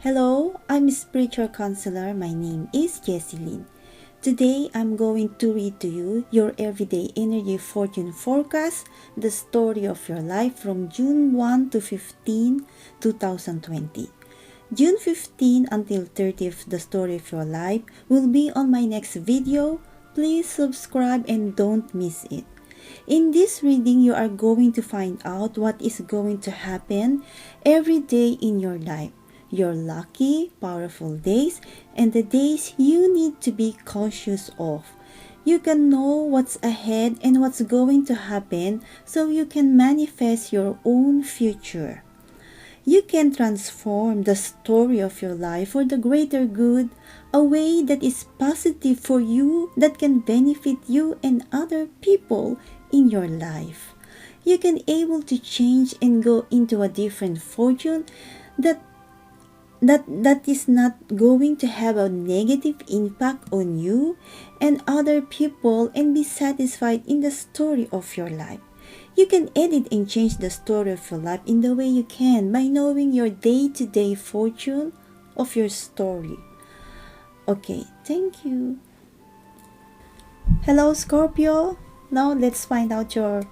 Hello, I'm a spiritual counselor. My name is Jessie Lyne. Today I'm going to read to you your everyday energy fortune forecast, the story of your life from June 1 to 15, 2020. June 15 until 30th, the story of your life will be on my next video. Please subscribe and don't miss it. In this reading, you are going to find out what is going to happen every day in your life, your lucky, powerful days, and the days you need to be cautious of. You can know what's ahead and what's going to happen so you can manifest your own future. You can transform the story of your life for the greater good, a way that is positive for you, that can benefit you and other people in your life. You can able to change and go into a different fortune that is not going to have a negative impact on you and other people, and be satisfied in the story of your life. You can edit and change the story of your life in the way you can by knowing your day-to-day fortune of your story. Okay, thank you. Hello, Scorpio. Now let's find out your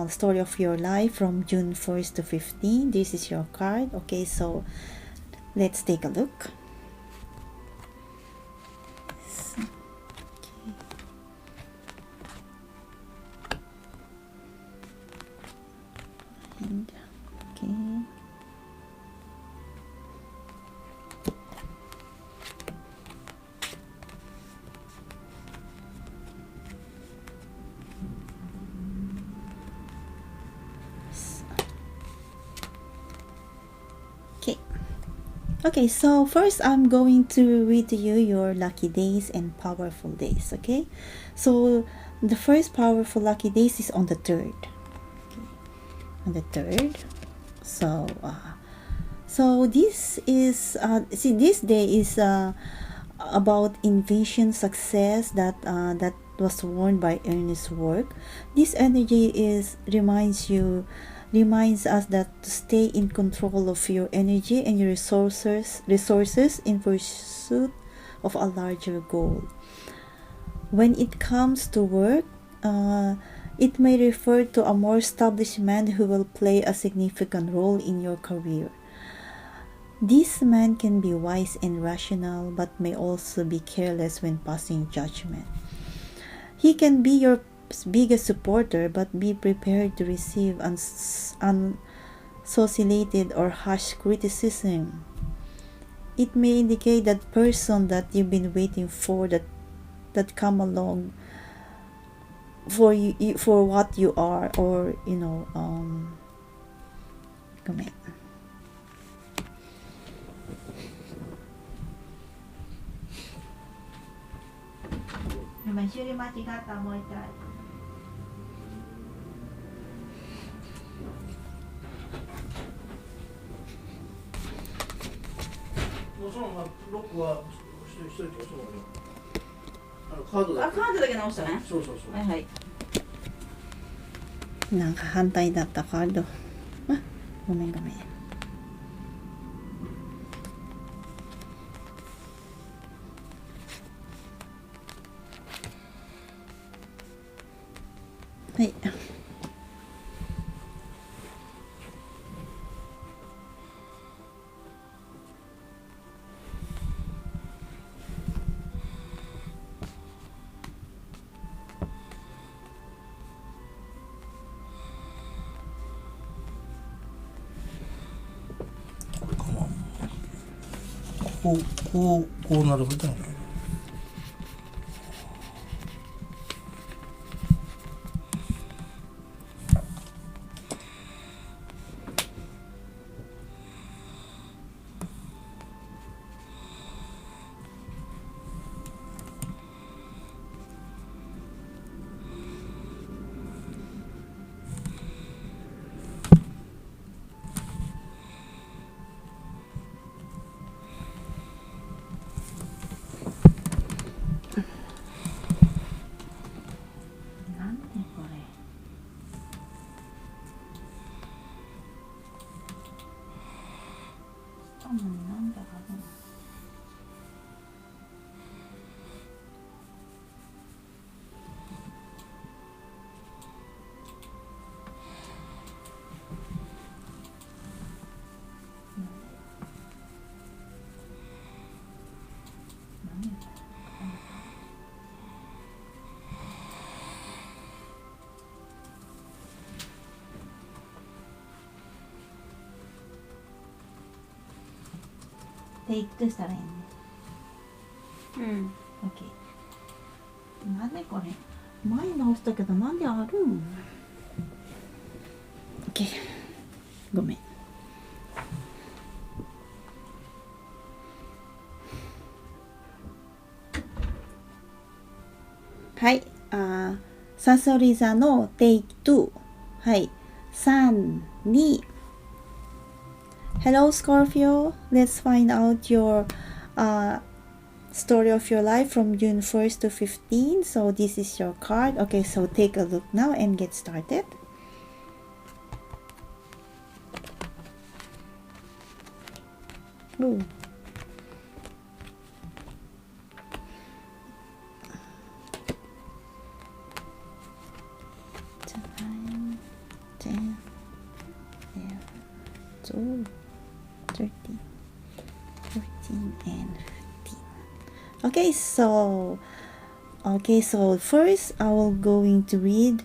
story of your life from June 1st to 15. This is your card. Okay, so let's take a look. Okay. Okay, so first I'm going to read to you your lucky days and powerful days, okay? So the first powerful lucky days is on the 3rd. Okay. On the 3rd. So this is this day is about invasion success that was won by earnest work. This energy reminds us that to stay in control of your energy and your resources in pursuit of a larger goal. When it comes to work, it may refer to a more established man who will play a significant role in your career. This man can be wise and rational, but may also be careless when passing judgment. He can be your biggest supporter, but be prepared to receive unsolicited or harsh criticism. It may indicate that person that you've been waiting for that come along for you for what you are, or come in.カードだけ直したね。そう。はい。なんか反対だったカード。ごめん。はい。こうなるみたいな。頭になんであるの。テイクしたらいいね。うん。OK。なんでこれ前直したけどなんであるん。 OK。ごめん。はい。サソリ座のテイク2。はい。3、2。Hello Scorpio, let's find out your story of your life from June 1st to 15th. So this is your card. Okay, so take a look now and get started. Ooh. Nine, 10, 11, 12, 13, 14, and 15. Okay, so first I will going to read.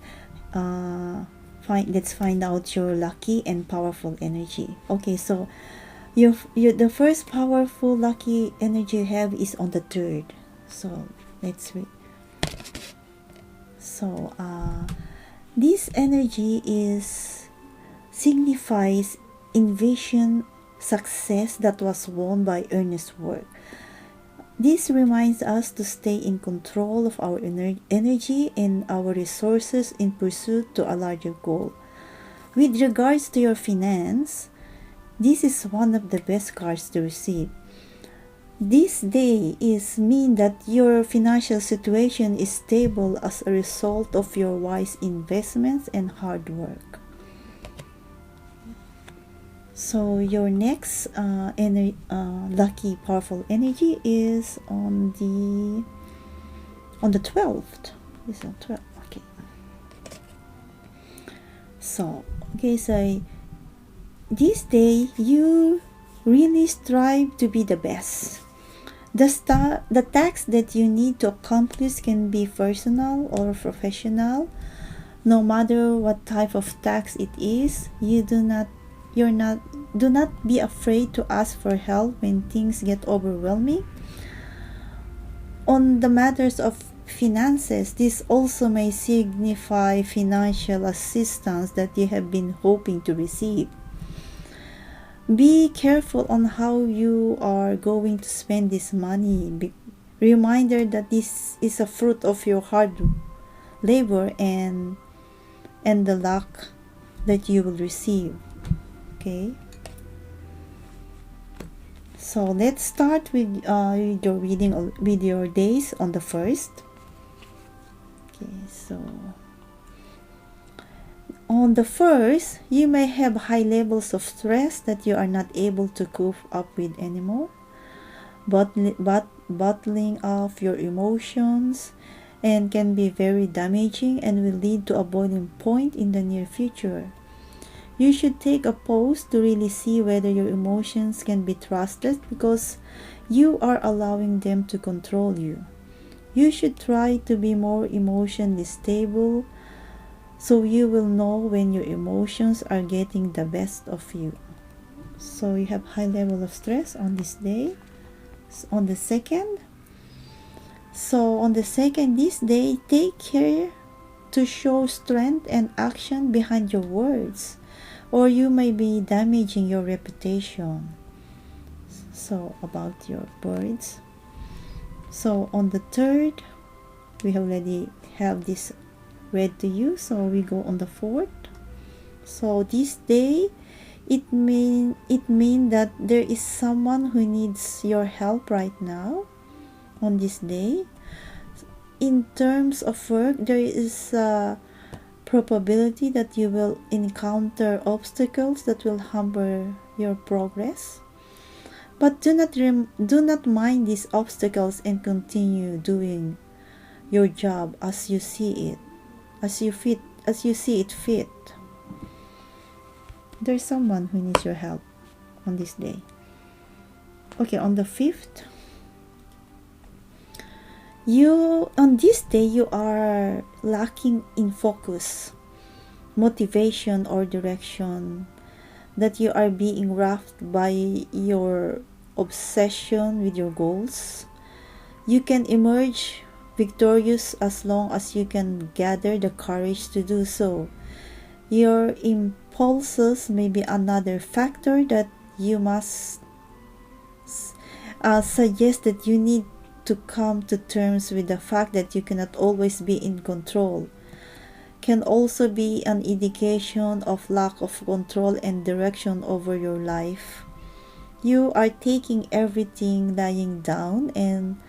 Let's find out your lucky and powerful energy. Okay, so the first powerful lucky energy you have is on the 3rd. So let's read. So this energy signifies invasion success that was won by earnest work. This reminds us to stay in control of our energy and our resources in pursuit to a larger goal. With regards to your finance, this is one of the best cards to receive. This day mean that your financial situation is stable as a result of your wise investments and hard work. So your next lucky powerful energy is on the 12th. This is on 12th. Okay. So this day you really strive to be the best. The task that you need to accomplish can be personal or professional. No matter what type of task it is, do not be afraid to ask for help when things get overwhelming. On the matters of finances, this also may signify financial assistance that you have been hoping to receive. Be careful on how you are going to spend this money. Reminder that this is a fruit of your hard labor and the luck that you will receive. Okay. So let's start with your reading with your days on the 1st. Okay, so on the 1st, you may have high levels of stress that you are not able to cope up with anymore. Bottling up your emotions and can be very damaging and will lead to a boiling point in the near future. You should take a pause to really see whether your emotions can be trusted because you are allowing them to control you. You should try to be more emotionally stable so you will know when your emotions are getting the best of you. So you have high level of stress on this day. On the 2nd. So on the 2nd, this day, take care to show strength and action behind your words, or you may be damaging your reputation. So about your words. So on the 3rd, we already have this read to you, so we go on the 4th. So this day, it mean that there is someone who needs your help right now on this day. In terms of work, there is a probability that you will encounter obstacles that will hamper your progress. But do not mind these obstacles and continue doing your job as you see it, as you see it fit. There's someone who needs your help on this day. Okay, on the 5th, on this day you are lacking in focus, motivation, or direction, that you are being raft by your obsession with your goals. You can emerge victorious as long as you can gather the courage to do so. Your impulses may be another factor that you must suggest that you need to come to terms with the fact that you cannot always be in control. Can also be an indication of lack of control and direction over your life. You are taking everything lying down and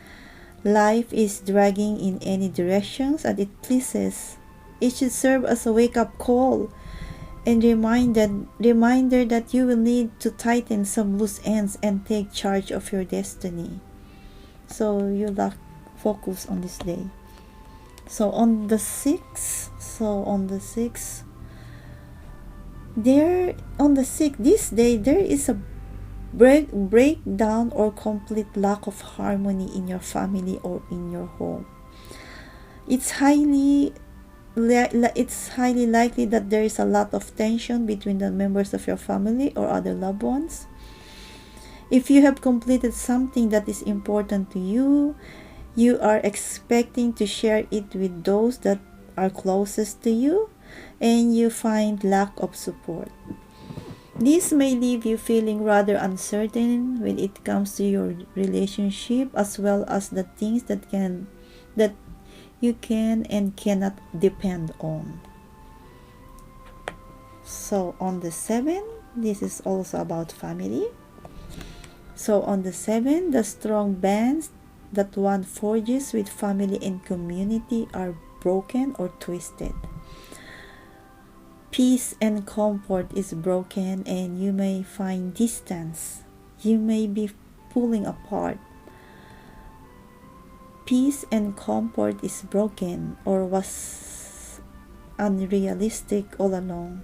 life is dragging in any directions that it pleases. It should serve as a wake-up call and reminder that you will need to tighten some loose ends and take charge of your destiny. So you lack focus on this day. So on the 6th, this day there is a breakdown or complete lack of harmony in your family or in your home. It's highly likely that there is a lot of tension between the members of your family or other loved ones. If you have completed something that is important to you, you are expecting to share it with those that are closest to you, and you find lack of support. This may leave you feeling rather uncertain when it comes to your relationship, as well as the things that you can and cannot depend on. So on the 7th, this is also about family. So on the 7th, the strong bands that one forges with family and community are broken or twisted. Peace and comfort is broken, and you may find distance. You may be pulling apart. Peace and comfort is broken or was unrealistic all along.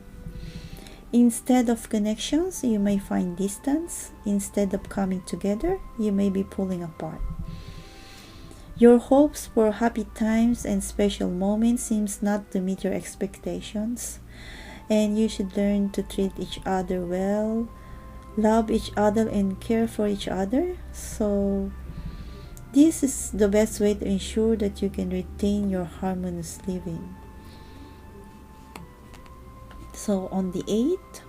Instead of connections, you may find distance. Instead of coming together, you may be pulling apart. Your hopes for happy times and special moments seems not to meet your expectations, and you should learn to treat each other well, love each other, and care for each other. So this is the best way to ensure that you can retain your harmonious living. So on the 8th,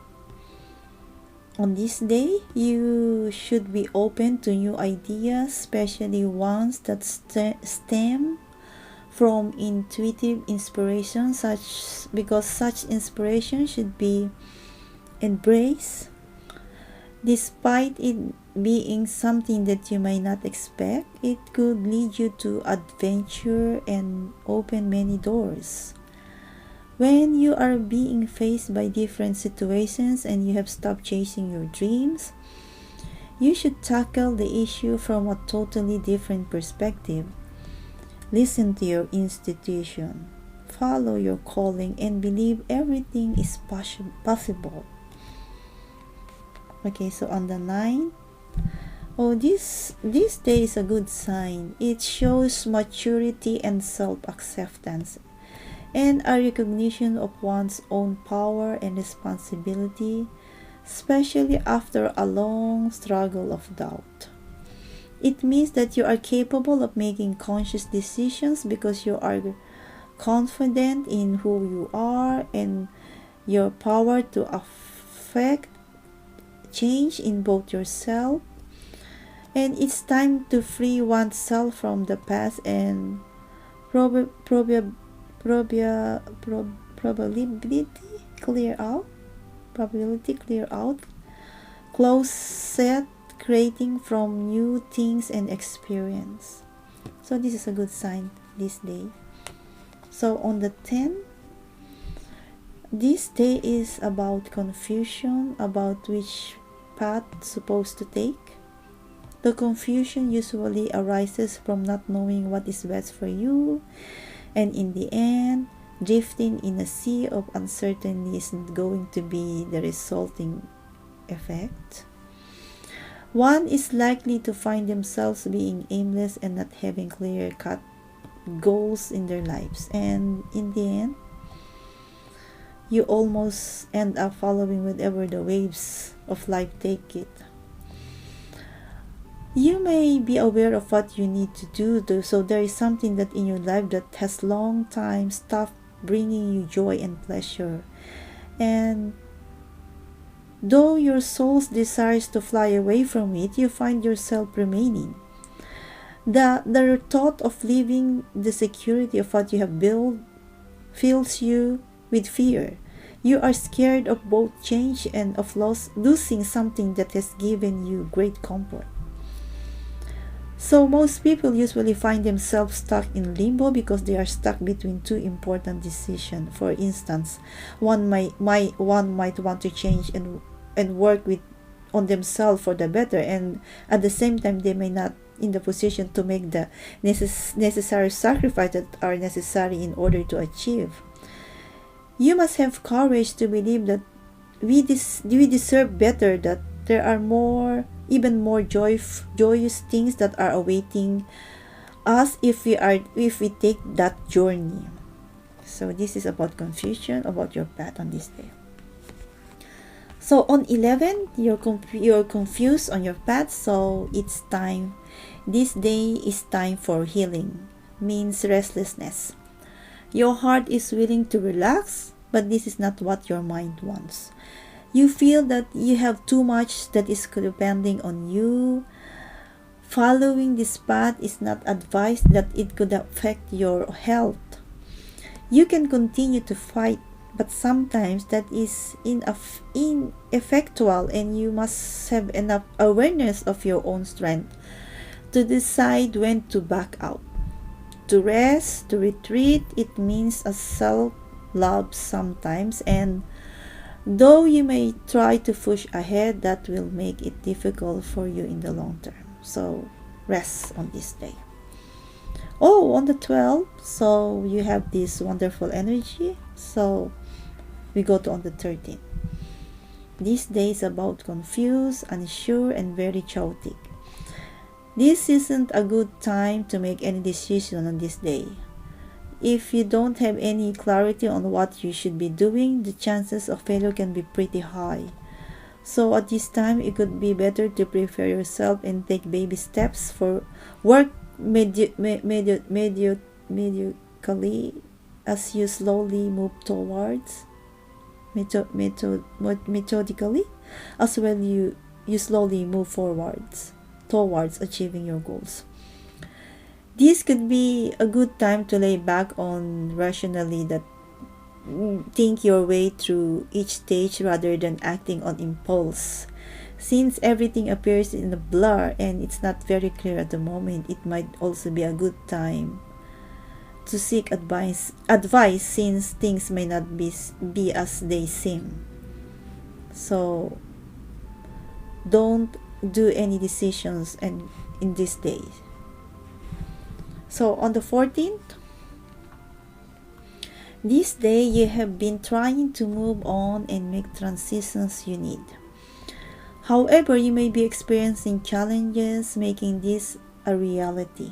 on this day, you should be open to new ideas, especially ones that stem from intuitive inspiration, because such inspiration should be embraced. Despite it being something that you may not expect, it could lead you to adventure and open many doors. When you are being faced by different situations and you have stopped chasing your dreams, you should tackle the issue from a totally different perspective. Listen to your institution, follow your calling, and believe everything is possible. Okay, so on the 9th, this day is a good sign. It shows maturity and self-acceptance, and a recognition of one's own power and responsibility, especially after a long struggle of doubt. It means that you are capable of making conscious decisions because you are confident in who you are and your power to affect change in both yourself. And it's time to free oneself from the past and probability clear out, closet creating from new things and experience. So this is a good sign this day. So on the 10th, this day is about confusion about which path supposed to take. The confusion usually arises from not knowing what is best for you, and in the end, drifting in a sea of uncertainty isn't going to be the resulting effect. One is likely to find themselves being aimless and not having clear-cut goals in their lives, and in the end, you almost end up following wherever the waves of life take it. You may be aware of what you need to do, so there is something that in your life that has long time stopped bringing you joy and pleasure, and though your soul desires to fly away from it, you find yourself remaining. The thought of leaving the security of what you have built fills you with fear. You are scared of both change and of losing something that has given you great comfort. So most people usually find themselves stuck in limbo because they are stuck between two important decisions. For instance, one might want to change and work on themselves for the better, and at the same time they may not in the position to make the necessary sacrifices that are necessary in order to achieve. You must have courage to believe that we deserve better, that there are even more joyous things that are awaiting us if we take that journey. So this is about confusion about your path on this day. So on 11, you're confused on your path, so it's time. This day is time for healing, means restlessness. Your heart is willing to relax, but this is not what your mind wants. You feel that you have too much that is depending on you. Following this path is not advised, that it could affect your health. You can continue to fight, but sometimes that is ineffectual, and you must have enough awareness of your own strength to decide when to back out. To rest, to retreat, it means a self-love sometimes, and though you may try to push ahead, that will make it difficult for you in the long term. So rest on this day. Oh, on the 12th, so you have this wonderful energy. So we go to on the 13th. This day is about confused, unsure, and very chaotic. This isn't a good time to make any decision on this day. If you don't have any clarity on what you should be doing, the chances of failure can be pretty high. So at this time, it could be better to prepare yourself and take baby steps for work methodically as you slowly move towards methodically as well you slowly move forwards towards achieving your goals. This could be a good time to lay back on rationally, that think your way through each stage rather than acting on impulse. Since everything appears in a blur and it's not very clear at the moment, it might also be a good time to seek advice since things may not be as they seem. So don't do any decisions in this day. So on the 14th, this day you have been trying to move on and make transitions you need. However, you may be experiencing challenges making this a reality.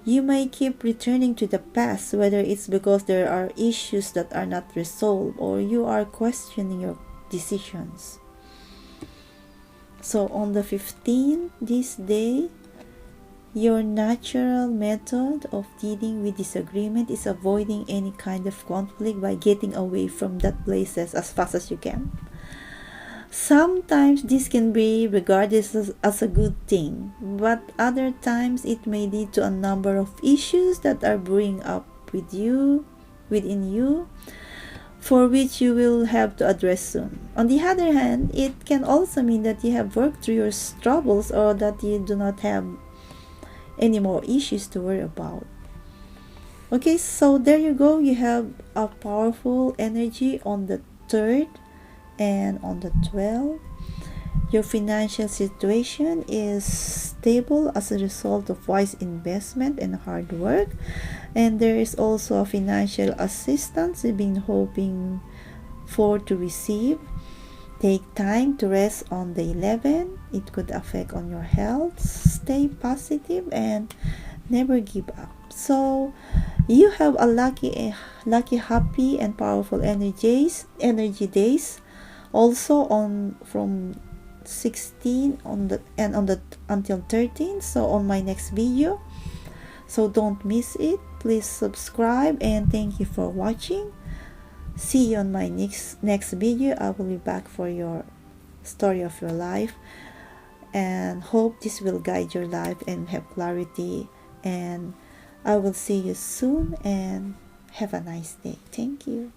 You may keep returning to the past, whether it's because there are issues that are not resolved or you are questioning your decisions. So on the 15th, this day, your natural method of dealing with disagreement is avoiding any kind of conflict by getting away from that places as fast as you can. Sometimes this can be regarded as a good thing, but other times it may lead to a number of issues that are brewing up within you, for which you will have to address soon. On the other hand, it can also mean that you have worked through your troubles or that you do not have any more issues to worry about. Okay, so there you go. You have a powerful energy on the 3rd and on the 12th. Your financial situation is stable as a result of wise investment and hard work. And there is also a financial assistance you've been hoping for to receive. Take time to rest on the 11. It could affect on your health. Stay positive and never give up. So you have a lucky, happy, and powerful energy days. Also on from 16 on the and on the until 13. So on my next video. So don't miss it. Please subscribe and thank you for watching. See you on my next video. I will be back for your story of your life, and hope this will guide your life and have clarity. And I will see you soon, and have a nice day. Thank you.